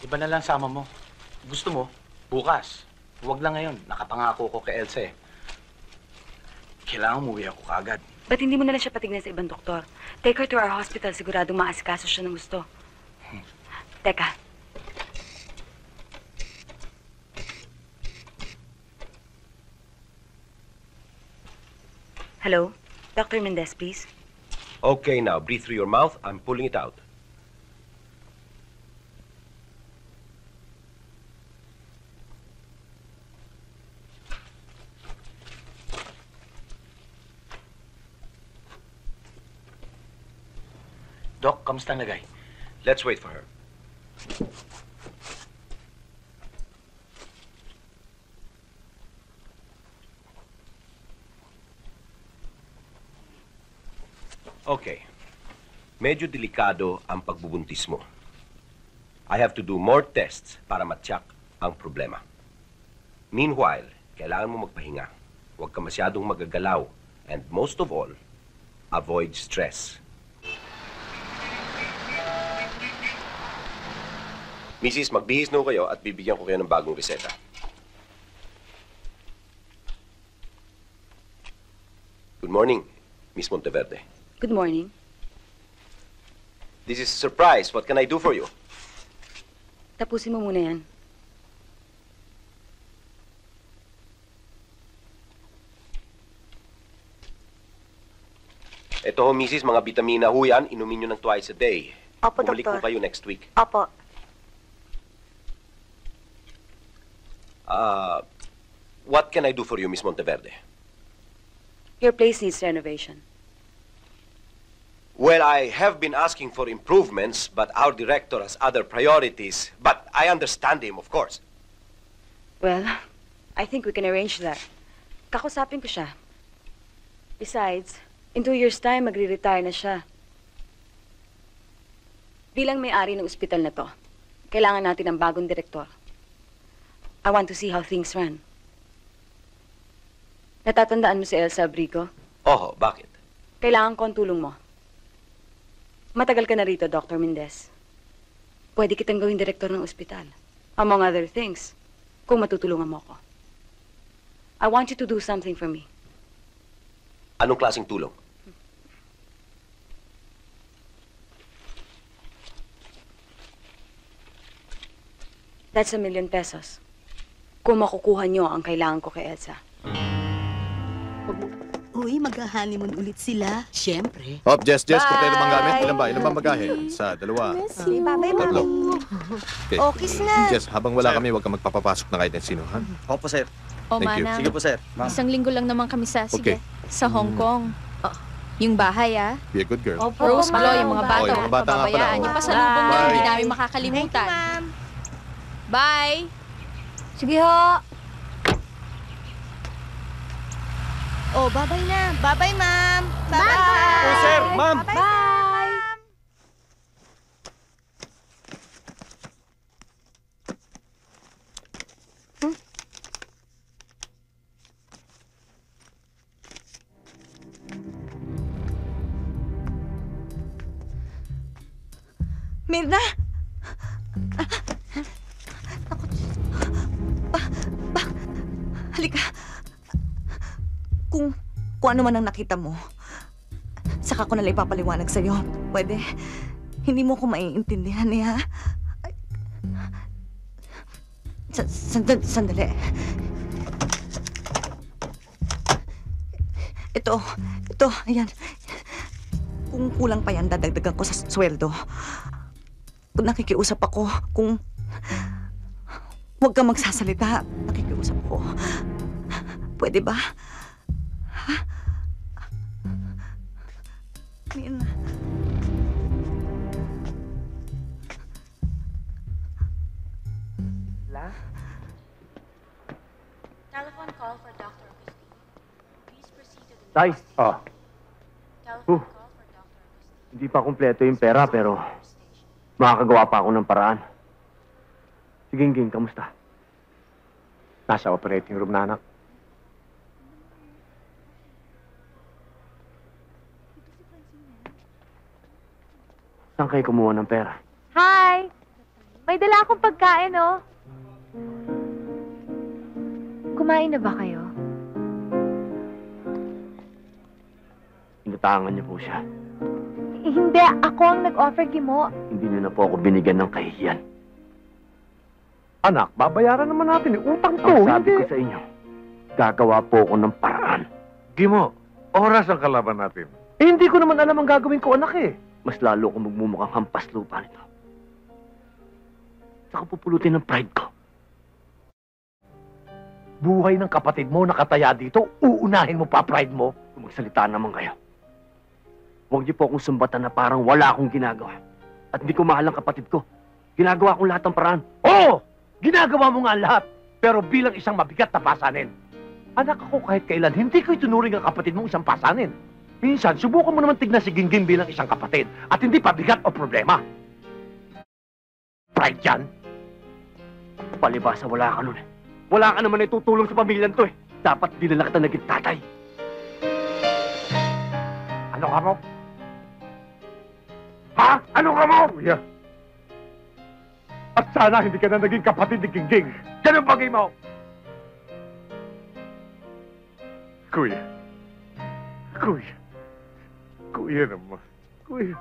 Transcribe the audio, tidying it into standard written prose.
Iba na lang sama mo. Gusto mo, bukas. Huwag lang ngayon. Nakapangako ko kay Elsa eh. Kailangan umuwi ako kaagad. Ba't hindi mo na lang siya patignan sa ibang doktor? Take her to our hospital. Siguradong maasikaso siya ng gusto. Teka. Hello? Dr. Mendez, please. Okay, now, breathe through your mouth. I'm pulling it out. Doc, kamusta ang lagay? Let's wait for her. Okay. Medyo delikado ang pagbubuntis mo. I have to do more tests para matyak ang problema. Meanwhile, kailangan mo magpahinga. Huwag ka masyadong magagalaw. And most of all, avoid stress. Mrs., magbihis na kayo at bibigyan ko kayo ng bagong reseta. Good morning, Miss Monteverde. Good morning. This is a surprise. What can I do for you? Tapusin mo muna yan. Ito ho, Mrs., mga bitamina ho yan. Inumin nyo ng twice a day. Opo, Bumalik Doktor. po kayo next week. Opo. What can I do for you, Miss Monteverde? Your place needs renovation. Well, I have been asking for improvements, but our director has other priorities. But I understand him, of course. Well, I think we can arrange that. Kakusapin ko siya. Besides, in 2 years' time, magre-retire na siya. Bilang may-ari ng ospital na to, kailangan natin ng bagong direktor. I want to see how things run. Natatandaan mo si Elsa Abrigo? Oh, bakit? Kailangan ko ang tulong mo. Matagal ka na rito, Dr. Mendez. Pwede kitang gawing direktor ng ospital. Among other things, kung matutulungan mo ako. I want you to do something for me. Anong klaseng tulong? That's ₱1,000,000. Kung makukuha niyo ang kailangan ko kay Elsa. Uy, mag-honeymoon ulit sila. Siyempre. Hop, Jess, kompleto bang gamit? Ilan ba? Ilan bang bagahe? Isa, dalawa, Babay, tatlo. Okay. Oh, kiss na. Jess, habang wala kami, huwag kang magpapapasok na kahit sino, ha? Opo, sir. O, Thank you. Manang. Sige po, sir. Ma'am. Isang linggo lang naman kami Okay. sa Hong Kong. Yung bahay, Be a good girl. Rose Glow, yung mga bata. Oh, yung mga bata nga pala, Pababayaan. oh. Yung pasalubong na Bye. hindi namin Thank you, makakalimutan. ma'am. Bye! Sige ho. Oh, babay na. Babay, ma'am. Bye-bye. Oh, sir, ma'am. Bye. Mirna! Halika. Kung ano man ang nakita mo, saka ko nalang ipapaliwanag sa'yo. Pwede? Hindi mo ko maiintindihan eh, ha? Sandali. Ito, ayan. Kung kulang pa yan, dadagdagan ko sa sweldo. Kung nakikiusap ako, kung huwag kang magsasalita, nakikiusap ko. Pwede ba? Ha? Mirna. Telephone call for Dr. Agustin. Please proceed to the Tay, telephone call for Dr. Agustin. hindi pa kumpleto yung pera pero makakagawa pa ako ng paraan. Sige, Ging, kamusta? Nasa operating room na, anak. Saan kayo kumuha ng pera? Hi! May dala akong pagkain, oh. Kumain na ba kayo? Inutangan niyo po siya. Hindi, ako ang nag-offer Gimo. Hindi niyo na po ako binigyan ng kahihiyan. Anak, babayaran naman natin eh. Utang to. Ang sabi ko sa inyo, gagawa po ako ng paraan. Gimo, oras ang kalaban natin. Eh, hindi ko naman alam ang gagawin ko, anak eh. Mas lalo akong magmumukhang hampas lupa nito. Saka pupulutin ng pride ko. Buhay ng kapatid mo nakataya dito, uunahin mo pa pride mo. Kung magsalita naman kayo. Huwag niyo po akong sumbatan na parang wala akong ginagawa. At hindi ko mahal ang kapatid ko. Ginagawa kong lahat ng paraan. Oo! Ginagawa mo nga lahat, pero bilang isang mabigat na pasanin. Anak ako kahit kailan, hindi ko itunuring ang kapatid mong isang pasanin. Minsan, subukan mo naman tignan si Gingging bilang isang kapatid at hindi pabigat o problema. Pride yan. Palibasa, wala ka nun eh. Wala ka naman itutulong sa pamilyan to eh. Dapat di na kita naging tatay. Ano ka mo? Ha? Ano ka mo? Kuya. At sana hindi ka na naging kapatid ni Gingging. Yan ang bagay mo. Kuya. Kuya. Kuya naman. Kuya.